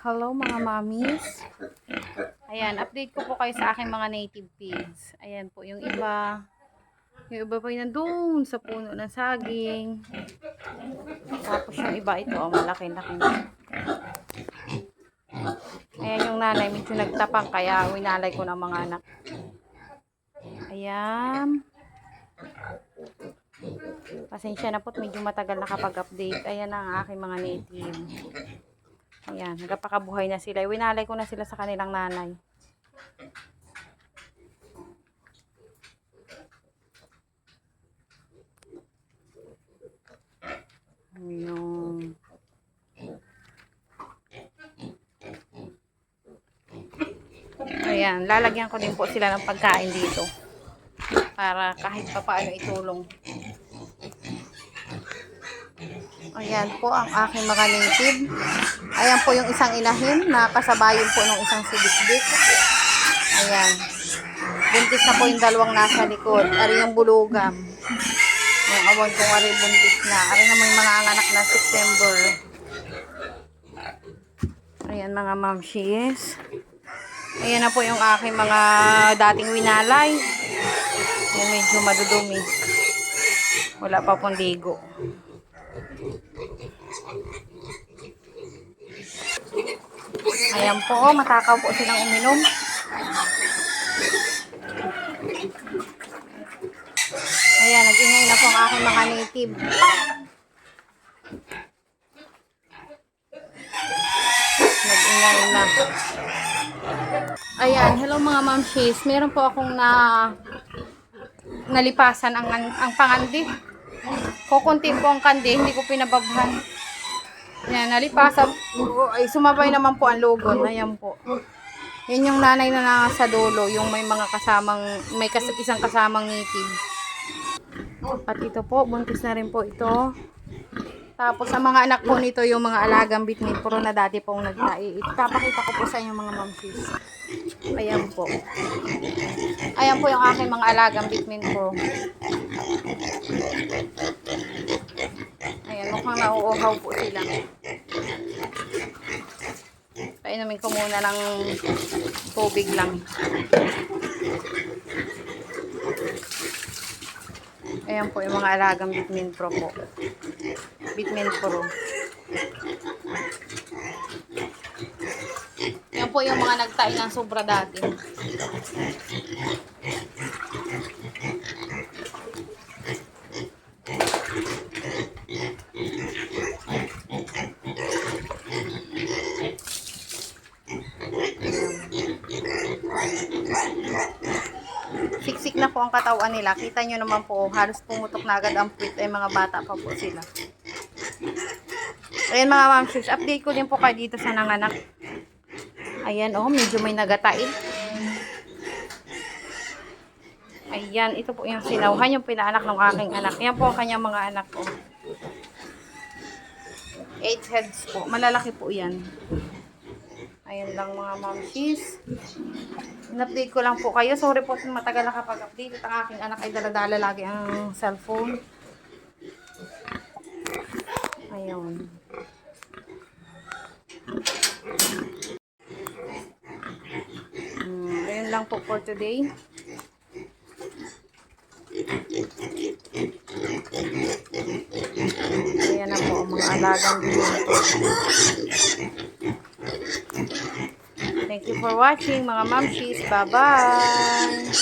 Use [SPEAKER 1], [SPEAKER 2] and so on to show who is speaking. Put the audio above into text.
[SPEAKER 1] Hello mga mommies. Ayan, update ko po kayo sa aking mga native pigs. Ayan po, yung iba pa yung nandun sa puno ng saging. Tapos yung iba ito, ang malaki-laki na. Ayan yung nanay, medyo nagtapang kaya winalay ko ng mga anak. Ayan. Pasensya na po, medyo matagal nakapag-update. Ayan ang aking mga native. Ayan, nagpakabuhay na sila. Winalay ko na sila sa kanilang nanay. Ayan. Ayan, lalagyan ko din po sila ng pagkain dito. Para kahit pa paano itulong. Ayan po ang aking mga native. Ayan po yung isang inahin na kasabayan po ng isang sibit-bit. Ayan. Buntis na po yung dalawang nasa likod. Ari yung bulugam. Yung awan kong ari buntis na. Ari naman yung mga anak na September. Ayan mga mamshies. Ayan na po yung aking mga dating winalay. Yung medyo madudumi. Wala pa pong ligo. Ayan po, matakaw po silang uminom. Ayan, nag-ingay na po ang aking mga native. Nag-ingay na. Ayan, hello mga mamshies. Meron po akong nalipasan ang pangandi. Kukunti po ang kandi, hindi ko pinababhan. Ayan, nalipasan po. Ay, sumabay naman po ang logon. Ayan po. Yan yung nanay na nasa dulo, yung may mga kasamang, isang kasamang native. At ito po, buntis na rin po ito. Tapos ang mga anak po nito, yung mga alagang bitmin pro na dati pong nagtai. Ipapakita ko po sa inyo mga mamsis. Ayan po. Ayan po yung aking mga alagang bitmin pro. Ayan, mukhang nauuhaw po sila. Painumin ko muna ng tubig lang. Ayan po yung mga alagang bitmin pro po. Bitmin pro. Ayan po yung mga nagtain ng sobra dati. Siksik na po ang katawan nila. Kita nyo naman po, halos pumutok na agad ang puwit. Ay mga bata pa po sila. Ayan mga mamsis, update ko din po kayo dito sa nanganak. Ayan oh, medyo may nagatain. Ayan, ito po yung sinauhan, yung pinaanak ng aking anak. Yan po ang kanyang mga anak oh. 8 heads po. Malalaki po yan. Ayan lang mga mamsis. In-update ko lang po kayo. Sorry po matagal nakapag-update. At ang aking anak ay daladala lagi ang cellphone. Ayun. Ayun lang po for today. Ayan na po ang mga alagang dito. Thank you for watching mga mamshies. Bye-bye!